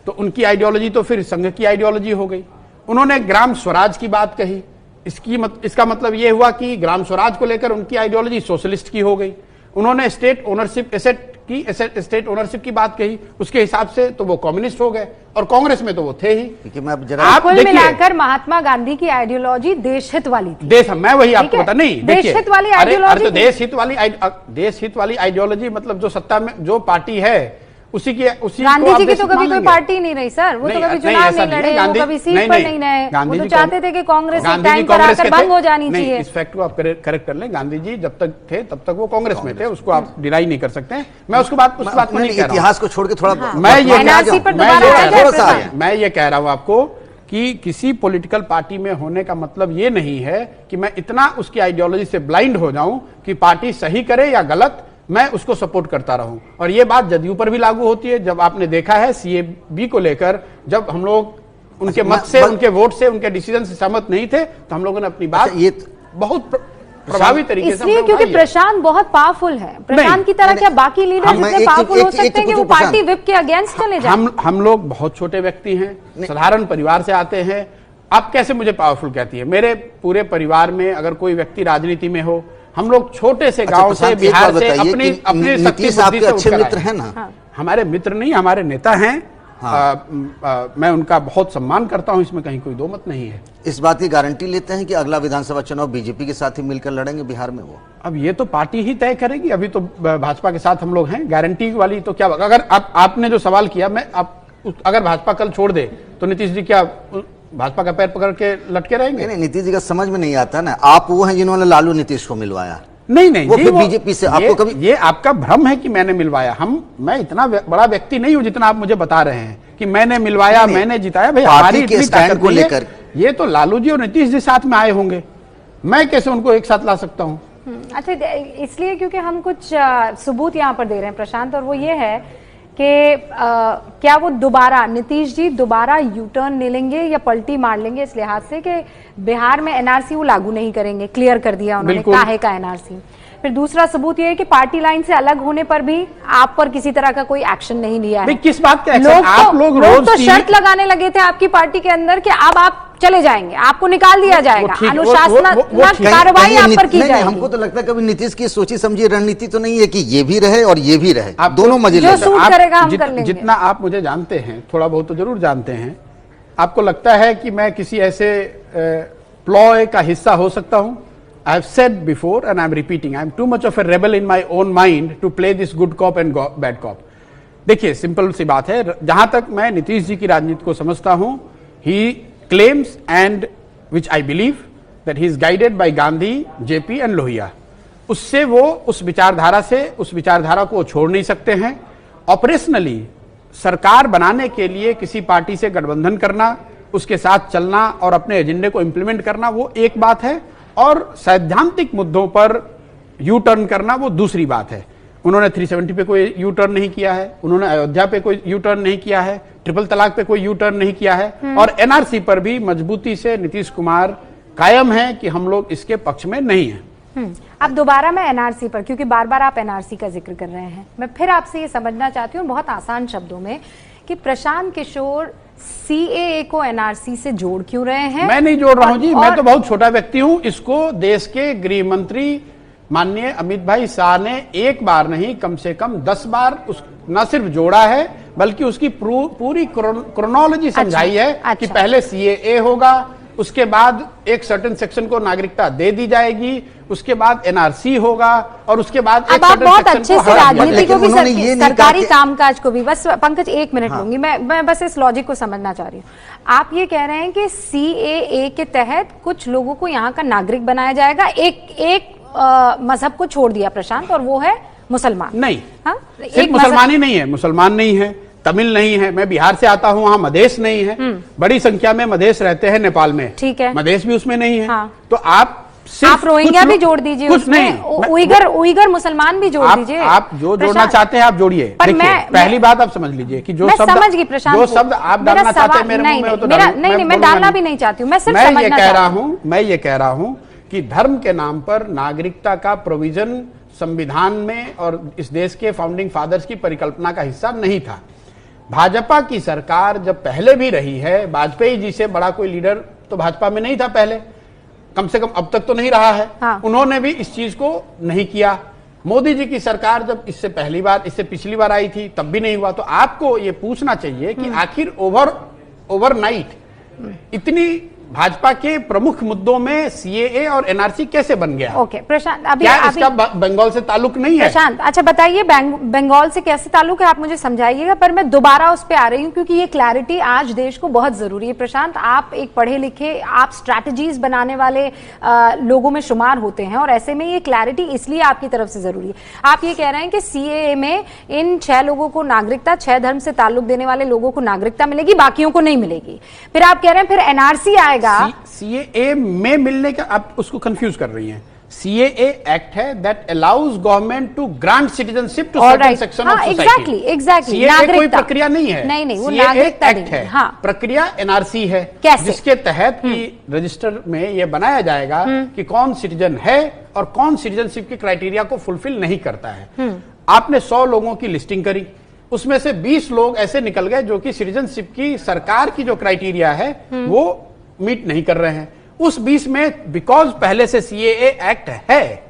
तो उनकी आइडियोलॉजी तो फिर संघ की आइडियोलॉजी हो गई। उन्होंने ग्राम स्वराज की बात कही, इसका मतलब यह हुआ कि ग्राम स्वराज को लेकर उनकी आइडियोलॉजी सोशलिस्ट की हो गई। उन्होंने स्टेट ओनरशिप स्टेट ओनरशिप की बात कही, उसके हिसाब से तो वो कम्युनिस्ट हो गए, और कांग्रेस में तो वो थे ही। आप कुल मिलाकर महात्मा गांधी की आइडियोलॉजी देशहित वाली थी। मैं वही आपको बता, नहीं देशहित वाली आइडियोलॉजी, तो देशहित वाली आइडियोलॉजी मतलब जो सत्ता में जो पार्टी है उसी गांधी जी की तो कभी कोई पार्टी नहीं रही सर, वो तो कभी चुनाव नहीं लड़े, वो कभी सीट पर नहीं रहे, वो तो चाहते थे कि कांग्रेस एक टाइम पर आकर बंद हो जानी चाहिए। इस फैक्ट को आप करेक्ट कर लें, गांधी जी जब तक थे तब तक वो कांग्रेस में थे, उसको आप डिनाई नहीं कर सकते। मैं उस बात को नहीं कह रहा हूं, इतिहास को छोड़ के थोड़ा मैं ये कह रहा हूं आपको कि किसी पॉलिटिकल पार्टी में होने का मतलब ये नहीं है कि मैं इतना उसकी आइडियोलॉजी से ब्लाइंड हो जाऊं कि पार्टी सही करे या गलत मैं उसको सपोर्ट करता रहूं। और ये बात जदयू पर भी लागू होती है। जब आपने देखा है सीएबी को लेकर, जब हम लोग उनके मत से, उनके वोट से, उनके डिसीजन से सहमत नहीं थे, तो हम लोगों ने अपनी बात ये बहुत प्रभावी तरीके से, इसलिए क्योंकि प्रशांत बहुत पावरफुल है। प्रशांत की तरह क्या बाकी लीडर जितने पावरफुल हो सकते हैं कि वो पार्टी विप के अगेंस्ट चले जाएं? हम लोग बहुत छोटे व्यक्ति हैं, साधारण परिवार से आते हैं। आप कैसे मुझे पावरफुल कहती है? मेरे पूरे परिवार में अगर कोई व्यक्ति राजनीति में हो, हम लोग छोटे से गांव से, बिहार से, अपनी नीतीश आपके अच्छे मित्र हैं ना? हमारे मित्र नहीं, हमारे नेता हैं। मैं उनका बहुत सम्मान करता हूं, इसमें कहीं कोई दो मत नहीं है। इस बात की गारंटी लेते हैं कि अगला विधानसभा चुनाव बीजेपी के साथ ही मिलकर लड़ेंगे बिहार में वो? अब ये तो पार्टी ही तय करेगी, अभी तो भाजपा के साथ हम लोग हैं। गारंटी वाली तो क्या, अगर आपने जो सवाल किया, अगर भाजपा कल छोड़ दे तो नीतीश जी क्या भाजपा का पैर पकड़ के लटके रहेंगे? नहीं, नीतीश जी का समझ में नहीं आता ना। आप वो हैं जिन्होंने लालू नीतीश को मिलवाया। नहीं, वो फिर बीजेपी से आपको कभी, ये आपका भ्रम है कि मैंने मिलवाया। मैं इतना बड़ा व्यक्ति नहीं हूं जितना आप मुझे बता रहे हैं कि मैंने मिलवाया, मैंने जिताया। भाई हमारी इतनी ताकत को लेकर ये तो लालू जी और नीतीश जी साथ में आए होंगे, मैं कैसे उनको एक साथ ला सकता हूं? अच्छा, इसलिए क्योंकि हम कुछ सबूत यहाँ पर दे रहे हैं प्रशांत, और वो ये है कि क्या वो दोबारा नीतीश जी दोबारा यू टर्न ले लेंगे या पलटी मार लेंगे, इस लिहाज से कि बिहार में एनआरसी वो लागू नहीं करेंगे। क्लियर कर दिया उन्होंने काहे का एनआरसी। फिर दूसरा सबूत ये है कि पार्टी लाइन से अलग होने पर भी आप पर किसी तरह का कोई एक्शन नहीं लिया है। किस बात का एक्शन? लोग तो शर्त लगाने लगे थे आपकी पार्टी के अंदर कि अब आप चले जाएंगे, आपको निकाल दिया जाएगा, अनुशासनात्मक कार्रवाई आप पर की जाएगी। हमको तो लगता है कभी नीतीश की सोची समझी रणनीति तो नहीं है कि ये भी रहे और ये भी रहे, आप दोनों मजे जो सूट करेगा हम कर लेंगे। जितना आप मुझे जानते हैं, थोड़ा बहुत तो जरूर जानते हैं, आपको लगता है कि मैं किसी ऐसे प्लॉय का हिस्सा हो सकता हूं? I have said before and I am repeating, I am too much of a rebel in my own mind to play this good cop and bad cop. देखिए, सिंपल सी बात है, जहां तक मैं नीतीश जी की राजनीति को समझता हूं, he claims and which I believe that he is guided by Gandhi, JP and Lohia. उससे वो उस विचारधारा को छोड़ नहीं सकते हैं। ऑपरेशनली सरकार बनाने के लिए किसी पार्टी से गठबंधन करना, उसके साथ चलना और अपने एजेंडे को इंप्लीमेंट करना वो एक बात है, और सैद्धांतिक मुद्दों पर यू टर्न करना वो दूसरी बात है। उन्होंने 370 पे कोई यू टर्न नहीं किया है, उन्होंने अयोध्या पे कोई यू टर्न नहीं किया है, ट्रिपल तलाक पे कोई यू टर्न नहीं किया है, और एनआरसी पर भी मजबूती से नीतीश कुमार कायम है कि हम लोग इसके पक्ष में नहीं हैं। अब दोबारा मैं एनआरसी पर, क्योंकि बार बार आप एनआरसी का जिक्र कर रहे हैं, मैं फिर आपसे ये समझना चाहती हूँ बहुत आसान शब्दों में कि प्रशांत किशोर सीएए को एनआरसी से जोड़ क्यों रहे हैं? मैं नहीं जोड़ रहा हूं जी, मैं तो बहुत छोटा व्यक्ति हूं। इसको देश के गृह मंत्री माननीय अमित भाई शाह ने एक बार नहीं, कम से कम 10 बार न सिर्फ जोड़ा है, बल्कि उसकी पूरी क्रोनोलॉजी समझाई है कि पहले सीएए होगा, उसके बाद एक सर्टेन सेक्शन को नागरिकता दे दी जाएगी, उसके बाद एनआरसी होगा, और उसके बाद अब आप बहुत अच्छे से राजनीति को भी सरकारी कामकाज को भी, बस पंकज 1 मिनट लूंगी, मैं बस इस लॉजिक को समझना चाह रही हूँ। आप ये कह रहे हैं कि सीएए के तहत कुछ लोगों को यहाँ का नागरिक बनाया जाएगा, एक मजहब को छोड़ दिया प्रशांत, और वो है मुसलमान। नहीं, सिर्फ मुसलमान ही नहीं है, मुसलमान नहीं है, तमिल नहीं है, मैं बिहार से आता हूं, वहां मधेश नहीं है, बड़ी संख्या में मधेश रहते हैं नेपाल में, ठीक है, मधेश भी उसमें नहीं है। हाँ। तो आप रोहिंग्या भी जोड़ दीजिए, कुछ नहीं, उइगर मुसलमान भी जोड़ दीजिए, आप जो जोड़ना चाहते हैं आप जोड़िए। पहली बात आप समझ लीजिए कि जो शब्द आप डालना चाहते हैं मेरे मुंह में, तो नहीं, मैं डालना भी नहीं चाहती हूँ, मैं सिर्फ मैं ये कह रहा हूँ कि धर्म के नाम पर नागरिकता का प्रोविजन संविधान में और इस देश के फाउंडिंग फादर्स की परिकल्पना का हिस्सा नहीं था। भाजपा की सरकार जब पहले भी रही है, वाजपेयी जी से बड़ा कोई लीडर तो भाजपा में नहीं था पहले, कम से कम अब तक तो नहीं रहा है। हाँ। उन्होंने भी इस चीज को नहीं किया। मोदी जी की सरकार जब इससे पिछली बार आई थी तब भी नहीं हुआ। तो आपको ये पूछना चाहिए कि आखिर ओवरनाइट इतनी भाजपा के प्रमुख मुद्दों में सीएए और एनआरसी कैसे बन गया? ओके प्रशांत, अभी इसका बंगाल से ताल्लुक नहीं है? प्रशांत, अच्छा बताइए बंगाल से कैसे ताल्लुक है, आप मुझे समझाइएगा, पर मैं दोबारा उस पे आ रही हूँ क्योंकि ये क्लैरिटी आज देश को बहुत जरूरी है। प्रशांत, आप एक पढ़े लिखे, आप स्ट्रैटेजीज बनाने वाले लोगों में शुमार होते हैं, और ऐसे में ये क्लैरिटी इसलिए आपकी तरफ से जरूरी है। आप ये कह रहे हैं कि सीएए में इन 6 लोगों को नागरिकता, 6 धर्म से ताल्लुक देने वाले लोगों को नागरिकता मिलेगी, बाकियों को नहीं मिलेगी। फिर आप कह रहे हैं फिर एनआरसी आएगा। सीएए में मिलने का आप उसको कंफ्यूज कर रही हैं। सीएए एक्ट है that allows government to grant citizenship to certain section of society. Exactly CAA कोई प्रक्रिया नहीं है, नहीं वो नागरिकता एक्ट है। हाँ। प्रक्रिया एनआरसी है, जिसके तहत की रजिस्टर में यह बनाया जाएगा कि कौन सिटीजन है और कौन सिटीजनशिप के क्राइटेरिया को फुलफिल नहीं करता है। आपने 100 लोगों की लिस्टिंग करी, उसमें से 20 लोग ऐसे निकल गए जो कि सिटीजनशिप की सरकार की जो क्राइटेरिया है वो मीट नहीं कर रहे हैं। उस 20 में बिकॉज पहले से सीएए एक्ट है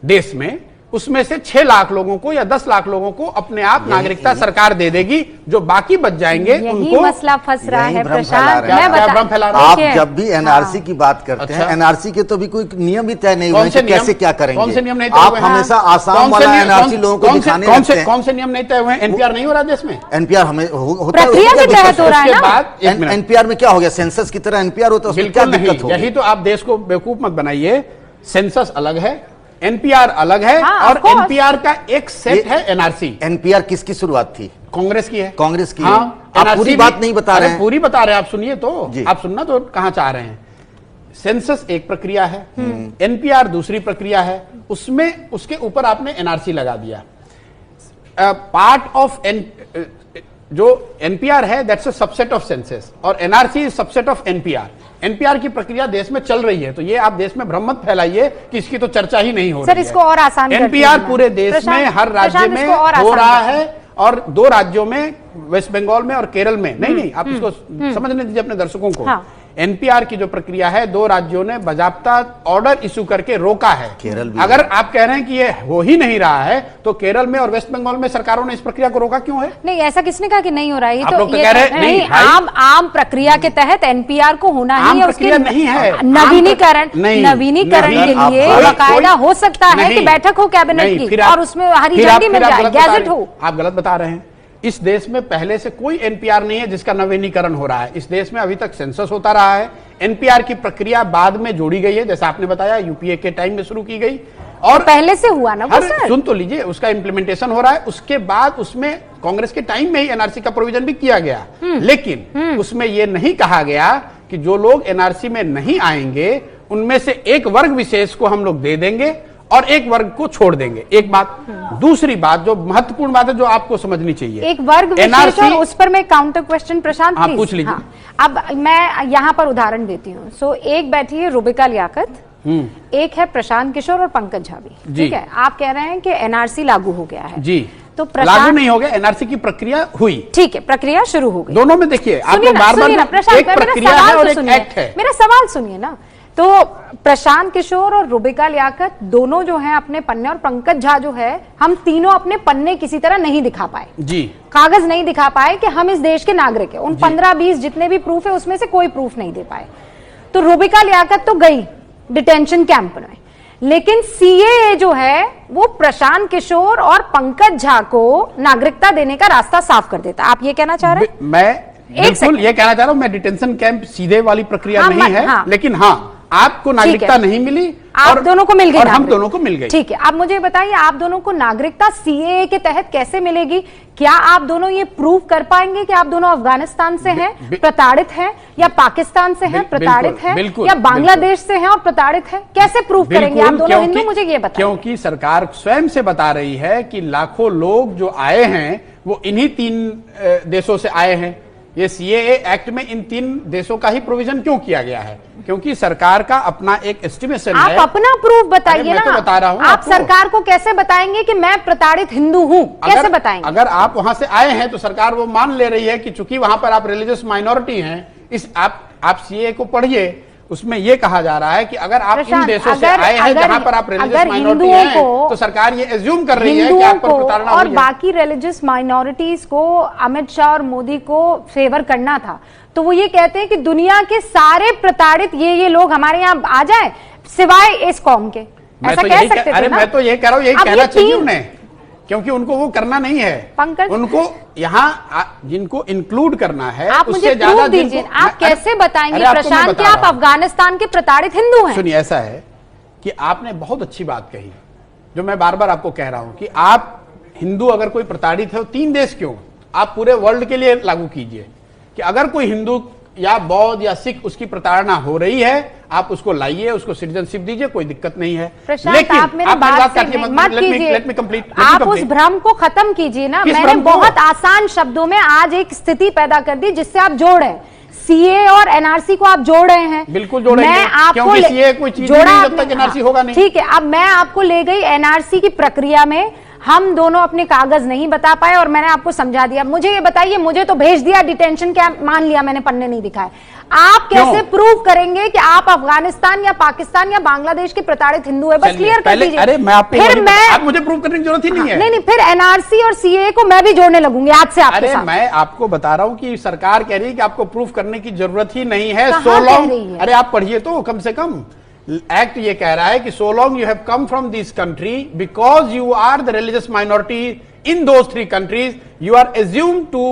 देश में, उसमें से 6 लाख लोगों को या 10 लाख लोगों को अपने आप नागरिकता सरकार दे देगी, जो बाकी बच जाएंगे उनको। मसला फंस रहा है प्रशांत। आप जब भी एनआरसी की बात करते हैं, एनआरसी के तो भी कोई नियम ही तय नहीं हुए कि कैसे क्या करेंगे। कौन से नियम नहीं? आप हमेशा आसाम वाला एनआरसी लोगों को दिखाने लगते हैं। कौन से नियम नहीं तय हुए? एनपीआर नहीं हो रहा देश में? एनपीआर हमें होता प्रक्रिया के तहत हो रहा है ना। एनपीआर में क्या हो गया? सेंसस की तरह एनपीआर होता है, उसमें क्या दिक्कत होगी? यही तो आप देश को बेवकूफ मत बनाइए। सेंसस अलग है, एनपीआर अलग है, और एनपीआर का एक सेट है एनआरसी। एनपीआर किसकी शुरुआत थी? कांग्रेस की है। कांग्रेस की। हाँ, आप पूरी बात नहीं बता रहे हैं। पूरी बता रहे हैं, आप सुनिए तो। आप सुनना तो कहां चाह रहे हैं। सेंसस एक प्रक्रिया है, एनपीआर दूसरी प्रक्रिया है, उसमें उसके ऊपर आपने एनआरसी लगा दिया। पार्ट ऑफ जो एनपीआर है that's a subset of census, और NRC is subset of NPR. NPR की प्रक्रिया देश में चल रही है, तो ये आप देश में भ्रम मत फैलाइए कि इसकी तो चर्चा ही नहीं हो रही है। सर, इसको और आसान एनपीआर पूरे देश में हर राज्य में हो रहा है, और 2 राज्यों में, वेस्ट बंगाल में और केरल में। नहीं, आप इसको समझने दीजिए अपने दर्शकों को। हाँ। एनपीआर की जो प्रक्रिया है, 2 राज्यों ने बाजाप्ता ऑर्डर इशू करके रोका है। केरल भी अगर आप कह रहे हैं कि ये हो ही नहीं रहा है, तो केरल में और वेस्ट बंगाल में सरकारों ने इस प्रक्रिया को रोका क्यों है? नहीं, ऐसा किसने कहा कि नहीं हो रहा है? आप लोग तो कह रहे हैं नहीं, आम प्रक्रिया के तहत एनपीआर को होना ही है। उसके नहीं है नवीनीकरण के लिए बाकायदा हो सकता है कि बैठक हो कैबिनेट की, और उसमें हरी झंडी मिल जाए, गैजेट हो। आप गलत बता रहे हैं। इस देश में पहले से कोई एनपीआर नहीं है जिसका नवीनीकरण हो रहा है। इस देश में अभी तक सेंसस होता रहा है। एनपीआर की प्रक्रिया बाद में जोड़ी गई है, जैसा आपने बताया यूपीए के टाइम में शुरू की गई, और पहले से हुआ ना वो सर। सुन तो लीजिए, उसका इंप्लीमेंटेशन हो रहा है। उसके बाद उसमें कांग्रेस के टाइम में ही एनआरसी का प्रोविजन भी किया गया, लेकिन उसमें यह नहीं कहा गया कि जो लोग एनआरसी में नहीं आएंगे उनमें से एक वर्ग विशेष को हम लोग दे देंगे और एक वर्ग को छोड़ देंगे। एक बात। दूसरी बात जो महत्वपूर्ण बात है, जो आपको समझनी चाहिए, एक वर्ग विशेष, और उस पर मैं काउंटर क्वेश्चन प्रशांत प्लीज पूछ लीजिए। हाँ, अब मैं यहाँ पर उदाहरण देती हूँ। सो एक बैठी है रुबिका लियाकत, एक है प्रशांत किशोर और पंकज झा भी, ठीक है। आप कह रहे हैं कि एनआरसी लागू हो गया है जी, तो लागू नहीं हो गया, एनआरसी की प्रक्रिया हुई, ठीक है, प्रक्रिया शुरू हो गई। दोनों में देखिए, आप लोग बार-बार एक प्रक्रिया है और एक एक्ट है। मेरा सवाल सुनिए ना। तो प्रशांत किशोर और रुबिका लियाकत दोनों जो हैं अपने पन्ने, और पंकज झा जो है, हम तीनों अपने पन्ने किसी तरह नहीं दिखा पाए जी, कागज नहीं दिखा पाए कि हम इस देश के नागरिक हैं। उन 15-20 जितने भी प्रूफ है उसमें से कोई प्रूफ नहीं दे पाए। तो रुबिका लियाकत तो गई डिटेंशन कैंप में, लेकिन सीएए जो है वो प्रशांत किशोर और पंकज झा को नागरिकता देने का रास्ता साफ कर देता। आप ये कहना चाह रहे हैं? मैं बिल्कुल ये कहना चाह रहा हूं, मैं डिटेंशन कैंप सीधे वाली प्रक्रिया नहीं है, लेकिन हाँ, आपको नागरिकता नहीं मिली, आप दोनों को मिल गई, और हम दोनों को मिल गई। ठीक है, आप मुझे बताइए, आप दोनों को नागरिकता सीएए के तहत कैसे मिलेगी? क्या आप दोनों ये प्रूव कर पाएंगे कि आप दोनों अफगानिस्तान से हैं, प्रताड़ित हैं, या पाकिस्तान से हैं, प्रताड़ित हैं, या बांग्लादेश से हैं और प्रताड़ित हैं? कैसे प्रूव करेंगे आप दोनों हिंदू? मुझे ये बताइए। क्योंकि सरकार स्वयं से बता रही है कि लाखों लोग जो आए हैं वो इन्हीं 3 देशों से आए हैं। ये सीएए एक्ट में इन 3 देशों का ही प्रोविजन क्यों किया गया है? क्योंकि सरकार का अपना एक एस्टिमेशन है। आप अपना प्रूफ बताइए ना। मैं तो बता रहा हूं आप सरकार को कैसे बताएंगे कि मैं प्रताड़ित हिंदू हूं? कैसे बताएंगे? अगर आप वहां से आए हैं तो सरकार वो मान ले रही है कि चूंकि वहां पर आप रिलीजियस माइनॉरिटी हैं, आप सीएए को पढ़िए, उसमें यह कहा जा रहा है कि अगर आप इन देशों से आए हैं जहां पर आप रिलीजियस माइनॉरिटी हैं, तो सरकार ये एज्यूम कर रही है कि आप पर प्रताड़ना और बाकी रिलीजियस माइनॉरिटीज को अमित शाह और मोदी को फेवर करना था, तो वो ये कहते हैं कि दुनिया के सारे प्रताड़ित ये लोग हमारे यहाँ आ जाए सिवाय इस कौम के। ऐसा कह सकते थे ना? मैं तो ये कह रहा हूँ, यही कहना चाहिए उन्हें, क्योंकि उनको वो करना नहीं है। पंकज, उनको यहाँ जिनको इंक्लूड करना है, आप मुझे प्रूफ दीजिए। आप कैसे बताएंगे प्रशांत कि आप अफगानिस्तान के प्रताड़ित हिंदू हैं? सुनिए, ऐसा है कि आपने बहुत अच्छी बात कही, जो मैं बार बार आपको कह रहा हूं कि आप हिंदू अगर कोई प्रताड़ित है, 3 देश क्यों, आप पूरे वर्ल्ड के लिए लागू कीजिए कि अगर कोई हिंदू या बौद्ध या सिख उसकी प्रताड़ना हो रही है, आप उसको लाइए, उसको सिटीजनशिप दीजिए, कोई दिक्कत नहीं है। लेकिन आप मेरी बात से मत कीजिए, आप उस भ्रम को खत्म कीजिए ना। मैंने बहुत आसान शब्दों में आज एक स्थिति पैदा कर दी जिससे आप जोड़े सीए और एनआरसी को आप जोड़ रहे हैं। बिल्कुल जोड़ेंगे, मैं आपको सीए कोई चीज नहीं जब तक एनआरसी होगा नहीं। ठीक है, अब मैं आपको ले गई एनआरसी की प्रक्रिया में, हम दोनों अपने कागज नहीं बता पाए और मैंने आपको समझा दिया। मुझे ये बताइए, मुझे तो भेज दिया डिटेंशन कैंप, मान लिया मैंने पन्ने नहीं दिखाए। आप कैसे प्रूव करेंगे कि आप अफगानिस्तान या पाकिस्तान या बांग्लादेश के प्रताड़ित हिंदू है? बस क्लियर कर दीजिए। अरे मैं आपको फिर आप मुझे प्रूव करने की जरूरत ही नहीं है। नहीं, फिर एनआरसी और सीए को मैं भी जोड़ने लगूंगी आज से आपके साथ। मैं आपको बता रहा हूं कि सरकार कह रही है कि आपको प्रूफ करने की जरूरत ही नहीं है। कहाँ सो कह लॉन्ग, रही है? अरे आप पढ़िए तो कम से कम। एक्ट ये कह रहा है कि so long you have come from this country because you are the religious minority in those 3 countries, you are assumed to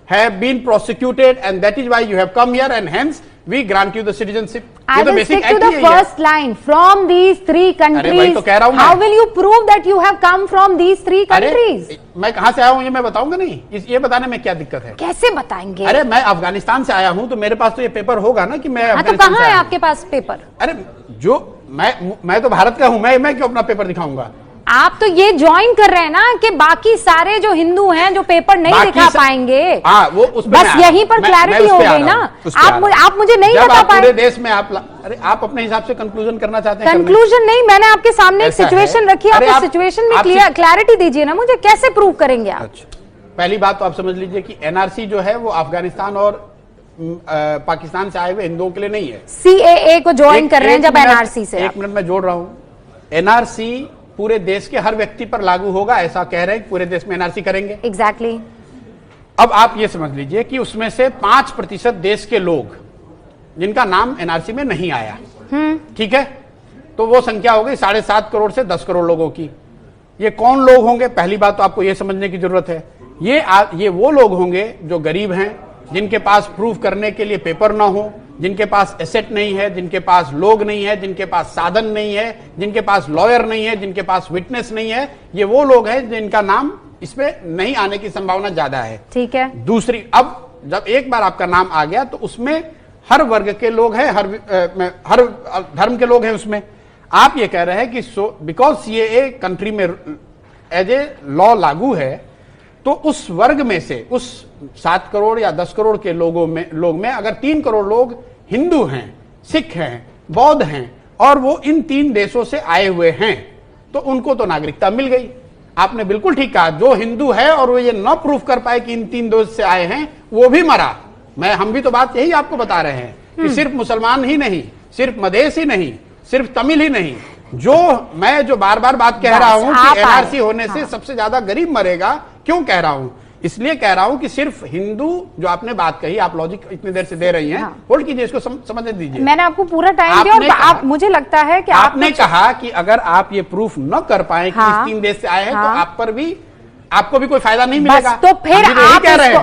have been prosecuted and that is why you have come here and hence we grant you the citizenship. I will stick to the first line. From these 3 countries, तो कह रहा हूं how will you prove that you have come from these 3 countries? मैं कहां से आया हूं ये मैं बताऊंगा नहीं? ये बताने में क्या दिक्कत है? कैसे बताएंगे? अरे मैं अफगानिस्तान से आया हूं तो मेरे पास तो ये पेपर होगा ना कि मैं तो कहां है आपके पास पेपर? अरे जो मैं तो भारत का हूं, मैं क्यों अपना पेपर दिखाऊंगा? आप तो ये ज्वाइन कर रहे हैं ना कि बाकी सारे जो हिंदू हैं जो पेपर नहीं दिखा पाएंगे। वो उस बस यहीं पर क्लैरिटी हो गई ना। आप मुझे नहीं बता पाए। पूरे देश में आप अपने हिसाब से कंक्लूजन करना चाहते हैं? कंक्लूजन नहीं, मैंने आपके सामने एक सिचुएशन रखी। आप उस सिचुएशन में क्लैरिटी दीजिए ना मुझे, कैसे प्रूव करेंगे आप? पहली बात तो आप समझ लीजिए कि एनआरसी जो है वो अफगानिस्तान और पाकिस्तान से आए हुए हिंदुओं के लिए नहीं है। सीएए को ज्वाइन कर रहे हैं जब एनआरसी से। एक मिनट में जोड़ रहा हूं। एनआरसी पूरे देश के हर व्यक्ति पर लागू होगा, ऐसा कह रहे हैं पूरे देश में एनआरसी करेंगे। एग्जैक्टली। अब आप ये समझ लीजिए कि उसमें से 5% देश के लोग जिनका नाम एनआरसी में नहीं आया, ठीक है, तो वो संख्या हो गई 7.5 करोड़ से 10 करोड़ लोगों की। ये कौन लोग होंगे? पहली बात तो आपको ये समझने की जरूरत है, ये वो लोग होंगे जो गरीब हैं, जिनके पास प्रूफ करने के लिए पेपर ना हो, जिनके पास एसेट नहीं है, जिनके पास लोग नहीं है, जिनके पास साधन नहीं है, जिनके पास लॉयर नहीं है, जिनके पास विटनेस नहीं है। ये वो लोग हैं जिनका नाम इसमें नहीं आने की संभावना ज्यादा है। ठीक है। दूसरी, अब जब एक बार आपका नाम आ गया तो उसमें हर वर्ग के लोग हैं, हर धर्म के लोग हैं उसमें। आप ये कह रहे हैं कि बिकॉज सीएए कंट्री में एज ए लॉ लागू है, तो उस वर्ग में से, उस 7 करोड़ या 10 करोड़ के लोग में अगर 3 करोड़ लोग हिंदू हैं, सिख हैं, बौद्ध हैं और वो इन 3 देशों से आए हुए हैं, तो उनको तो नागरिकता मिल गई। आपने बिल्कुल ठीक कहा, जो हिंदू है और वो ये न प्रूफ कर पाए कि इन 3 देश से आए हैं, वो भी मरा। हम भी तो बात यही आपको बता रहे हैं कि सिर्फ मुसलमान ही नहीं, सिर्फ मधेश ही नहीं, सिर्फ तमिल ही नहीं, मैं जो बार बार बात कह रहा हूं कि एनआरसी होने से सबसे ज्यादा गरीब मरेगा। क्यों कह रहा हूं? इसलिए कह रहा हूं कि सिर्फ हिंदू, जो आपने बात कही, आप लॉजिक इतनी देर से दे रही हैं, होल्ड कीजिए, इसको समझने दीजिए। मैंने आपको पूरा टाइम दिया और आप मुझे लगता है कि आपने कहा कि अगर आप ये प्रूफ न कर पाए कि इस 3 देश से आए हैं, तो आप पर भी, आपको भी कोई फायदा नहीं मिलेगा।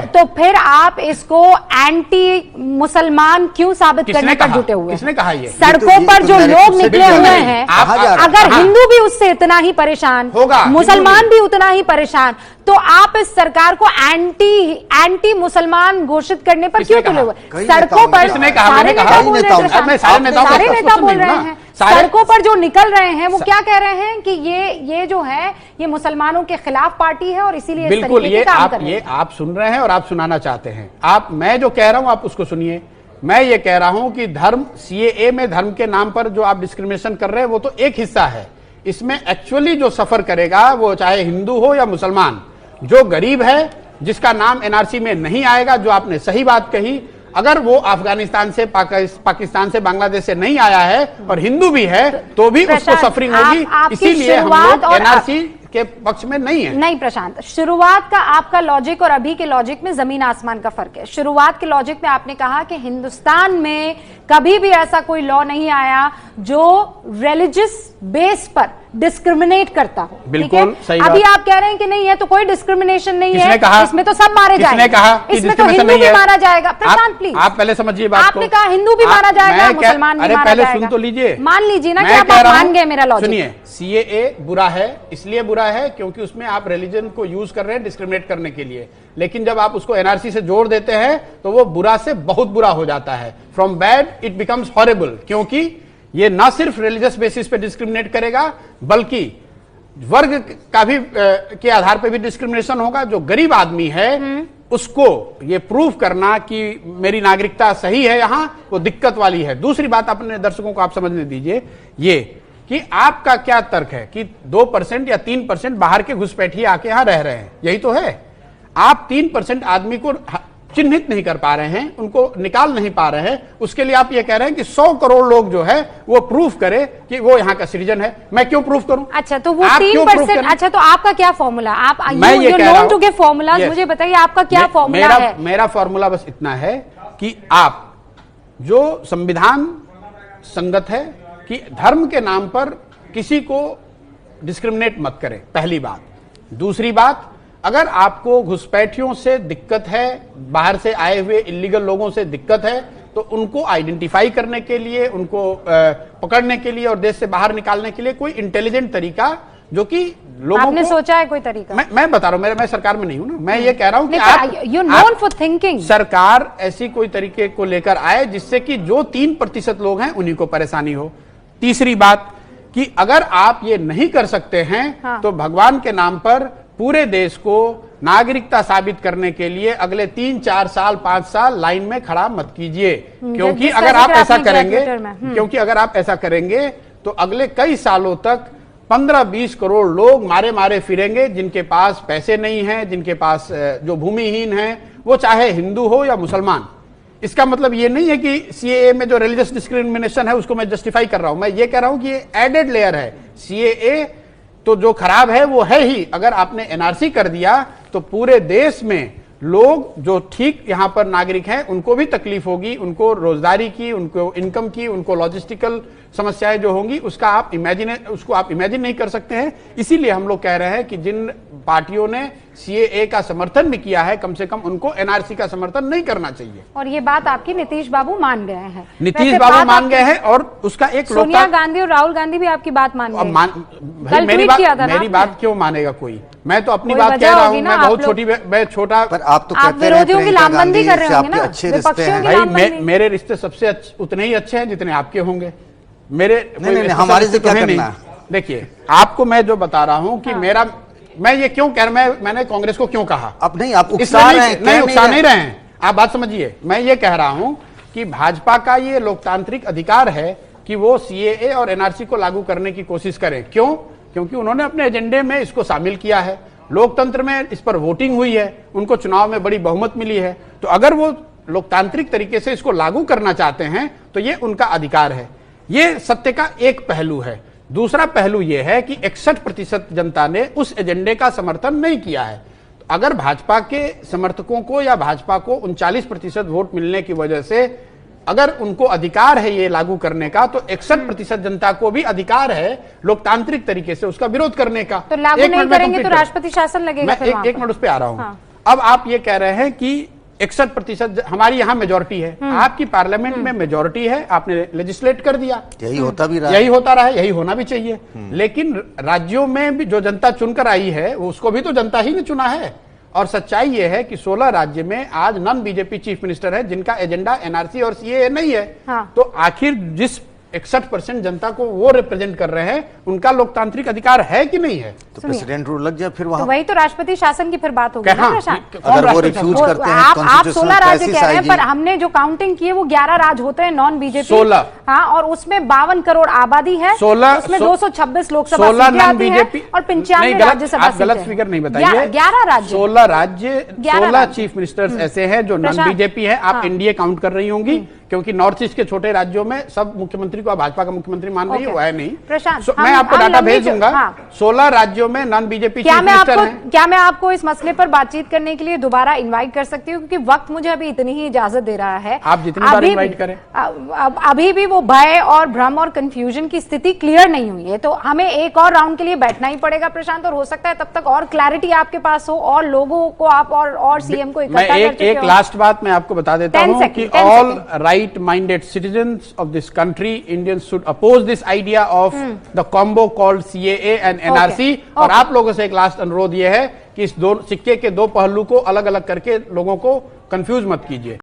तो फिर आप इसको एंटी मुसलमान क्यों साबित करने पर जुटे हुए? किसने कहा ये? सड़कों पर जो लोग निकले हुए हैं, अगर हिंदू भी उससे इतना ही परेशान होगा, मुसलमान भी उतना ही परेशान, तो आप इस सरकार को एंटी मुसलमान घोषित करने पर क्यों तुले हुए? सड़कों पर सारे नेता बोल रहे हैं, सड़कों पर जो निकल रहे हैं वो क्या कह रहे हैं कि ये जो है ये मुसलमानों के खिलाफ पार्टी है और इसीलिए बिल्कुल ये आप सुन रहे हैं और आप सुनाना चाहते हैं। मैं जो कह रहा हूं आप उसको सुनिए। मैं ये कह रहा हूं कि धर्म, सीएए में धर्म के नाम पर जो आप डिस्क्रिमिनेशन कर रहे हैं वो तो एक हिस्सा है। इसमें एक्चुअली जो सफर करेगा वो चाहे हिंदू हो या मुसलमान, जो गरीब है, जिसका नाम एनआरसी में नहीं आएगा, जो आपने सही बात कही, अगर वो अफगानिस्तान से, पाकिस्तान से, बांग्लादेश से नहीं आया है और हिंदू भी है, तो भी उसको सफरिंग होगी। इसीलिए हम लोग एनआरसी के पक्ष में नहीं है। नहीं प्रशांत, शुरुआत का आपका लॉजिक और अभी के लॉजिक में जमीन आसमान का फर्क है। शुरुआत के लॉजिक में आपने कहा कि हिंदुस्तान में कभी भी ऐसा कोई लॉ नहीं आया जो रिलीजियस बेस पर डिस्क्रिमिनेट करता हो। बिल्कुल सही। अभी आप कह रहे हैं कि नहीं है तो कोई डिस्क्रिमिनेशन नहीं है, इसमें तो सब मारे जाएंगे, इसमें तो हिंदू भी मारा जाएगा। प्रशांत प्लीज, आप पहले समझिए बात को। आपने कहा हिंदू भी मारा जाएगा, मुसलमान भी मारा जाएगा। सुन तो लीजिए, मान लीजिए ना कि आप मान गए मेरा लॉजिक। सुनिए, सीएए बुरा है, इसलिए बुरा है क्योंकि उसमें आप रिलीजन को यूज कर रहे हैं डिस्क्रिमिनेट करने के लिए, लेकिन जब आप उसको एनआरसी से जोड़ देते हैं तो वो बुरा से बहुत बुरा हो जाता है। From bad it becomes horrible, क्योंकि ये ना सिर्फ रिलीजियस बेसिस पे डिस्क्रिमिनेट करेगा बल्कि वर्ग का भी के आधार पे भी डिस्क्रिमिनेशन होगा। जो गरीब आदमी है उसको ये प्रूफ करना कि मेरी नागरिकता सही है यहां, वो दिक्कत वाली है। दूसरी बात अपने दर्शकों को आप समझने दीजिए, ये कि आपका क्या तर्क है कि 2% या 3% बाहर के घुसपैठिए आके यहां रह रहे हैं, यही तो है। आप 3% आदमी को चिन्हित नहीं कर पा रहे हैं, उनको निकाल नहीं पा रहे हैं, उसके लिए आप ये कह रहे हैं कि 100 करोड़ लोग जो है वो प्रूफ करे कि वो यहाँ का सिटीजन है। मैं क्यों प्रूफ करूं? अच्छा, तो वो 3%, अच्छा तो आपका क्या फॉर्मूला? आप नोन टू गिव फॉर्मूला, मुझे बताइए आपका क्या फॉर्मूला है? मेरा फॉर्मूला बस इतना है कि आप जो संविधान संगत है कि धर्म के नाम पर किसी को डिस्क्रिमिनेट मत करें, पहली बात। दूसरी बात, अगर आपको घुसपैठियों से दिक्कत है, बाहर से आए हुए इलीगल लोगों से दिक्कत है, तो उनको आइडेंटिफाई करने के लिए, उनको पकड़ने के लिए और देश से बाहर निकालने के लिए कोई इंटेलिजेंट तरीका, जो कि लोगों आपने सोचा है कोई तरीका? मैं बता रहा हूं, मैं सरकार में नहीं हूं ना, मैं ये कह रहा हूं कि आप सरकार ऐसी कोई तरीके को लेकर आए जिससे कि जो 3% लोग हैं उन्हीं को परेशानी हो। तीसरी बात कि अगर आप ये नहीं कर सकते हैं तो भगवान के नाम पर पूरे देश को नागरिकता साबित करने के लिए अगले 3, 4 साल, 5 साल लाइन में खड़ा मत कीजिए, क्योंकि अगर आप ऐसा करेंगे तो अगले कई सालों तक 15-20 करोड़ लोग मारे मारे फिरेंगे, जिनके पास पैसे नहीं हैं, जिनके पास जो भूमिहीन हैं, वो चाहे हिंदू हो या मुसलमान। इसका मतलब ये नहीं है कि सीएए में जो रिलीजियस डिस्क्रिमिनेशन है उसको मैं जस्टिफाई कर रहा हूं, मैं ये कह रहा हूं कि ये एडेड लेयर है। सीएए तो जो खराब है वो है ही, अगर आपने एनआरसी कर दिया तो पूरे देश में लोग जो ठीक यहां पर नागरिक हैं उनको भी तकलीफ होगी, उनको रोजगारी की, उनको इनकम की, उनको लॉजिस्टिकल समस्याएं जो होंगी उसको आप इमेजिन नहीं कर सकते हैं। इसीलिए हम लोग कह रहे हैं कि जिन पार्टियों ने सीएए का समर्थन भी किया है, कम से कम उनको एनआरसी का समर्थन नहीं करना चाहिए। और ये बात आपकी नीतीश बाबू मान गए हैं। नीतीश बाबू मान गए हैं और उसका एक सोनिया गांधी और राहुल गांधी भी आपकी बात मान गए। मेरी बात क्यों मानेगा कोई? मैं तो अपनी बात कह रहा हूँ, मैं बहुत छोटा। पर आप तो कहते विरोधियों की लामबंदी कर रहे होंगे ना, अच्छे रिश्ते हैं। भाई मेरे रिश्ते सबसे उतने ही अच्छे हैं जितने आपके होंगे। मेरे नहीं, हमारे से क्या करना? देखिए, आपको मैं जो बता रहा हूं कि मैं ये क्यों कह रहा हूं, मैंने कांग्रेस को क्यों कहा? अब नहीं, आप उकसा रहे हैं। नहीं, उकसा नहीं रहे हैं, आप बात समझिए। मैं ये कह रहा हूं कि भाजपा का ये लोकतांत्रिक अधिकार है कि वो सीएए और एनआरसी को लागू करने की कोशिश करें। क्यों? क्योंकि उन्होंने अपने एजेंडे में इसको शामिल किया है, लोकतंत्र में इस पर वोटिंग हुई है, उनको चुनाव में बड़ी बहुमत मिली है। तो अगर वो लोकतांत्रिक तरीके से इसको लागू करना चाहते हैं तो ये उनका अधिकार है। ये सत्य का एक पहलू है। दूसरा पहलू यह है कि 61% जनता ने उस एजेंडे का समर्थन नहीं किया है। तो अगर भाजपा के समर्थकों को या भाजपा को 39% वोट मिलने की वजह से अगर उनको अधिकार है ये लागू करने का, तो 61% जनता को भी अधिकार है लोकतांत्रिक तरीके से उसका विरोध करने का। तो लागू नहीं करेंगे तो राष्ट्रपति शासन लगेगा। मैं एक मिनट उस पर आ रहा हूं। अब आप ये कह रहे हैं कि 61% हमारी यहाँ मेजोरिटी है, आपकी पार्लियामेंट में मेजोरिटी है, आपने लेजिस्लेट कर दिया, यही होता भी रहा, यही होता रहा, यही होना भी चाहिए। लेकिन राज्यों में भी जो जनता चुनकर आई है उसको भी तो जनता ही ने चुना है। और सच्चाई ये है कि 16 राज्य में आज नॉन बीजेपी चीफ मिनिस्टर है जिनका एजेंडा एनआरसी और सीएए नहीं है। तो आखिर जिस 61% जनता को वो रिप्रेजेंट कर रहे हैं, उनका लोकतांत्रिक अधिकार है कि नहीं है? तो प्रेसिडेंट रूल लग जाए फिर वहां, तो वही तो राष्ट्रपति शासन की फिर बात होगी ना प्रशांत। अगर वो रिफ्यूज करते हैं, आप 16 राज्य कह रहे हैं, पर हमने जो काउंटिंग की है वो 11 राज्य होते हैं नॉन बीजेपी। 16, हाँ, और उसमें 52 करोड़ आबादी है, 16 उसमें 226 लोकसभा सीटें आती हैं और 95 राज्यसभा सीटें। गलत फिगर नहीं बताइए। 11 राज्य, 16 राज्य, 16 चीफ मिनिस्टर्स ऐसे हैं जो नॉन बीजेपी है। आप एनडीए काउंट कर रही होंगी, क्योंकि नॉर्थ ईस्ट के छोटे राज्यों में सब मुख्यमंत्री को भाजपा का मुख्यमंत्री मान रही है, वो है नहीं। प्रशांत, मैं आपको डाटा भेज दूंगा। 16 राज्यों में नॉन बीजेपी चीफ मिनिस्टर हैं। क्या मैं आपको इस मसले पर बातचीत करने के लिए दोबारा इनवाइट कर सकती हूँ? क्योंकि वक्त मुझे अभी इतनी ही इजाजत दे रहा है। आप जितनी बार इनवाइट करें। अभी भी वो भय और भ्रम और कंफ्यूजन की स्थिति क्लियर नहीं हुई है, तो हमें एक और राउंड के लिए बैठना ही पड़ेगा प्रशांत, और हो सकता है तब तक और क्लैरिटी आपके पास हो और लोगों को आप और सीएम को इकट्ठा कर चुके हो। एक लास्ट बात मैं आपको बता देता हूँ कि all right minded citizens of this country, Indians should oppose this idea of the combo called CAA and NRC। और आप लोगों से एक लास्ट अनुरोध यह है कि इस दो सिक्के के दो पहलू को अलग अलग करके लोगों को कंफ्यूज मत कीजिए।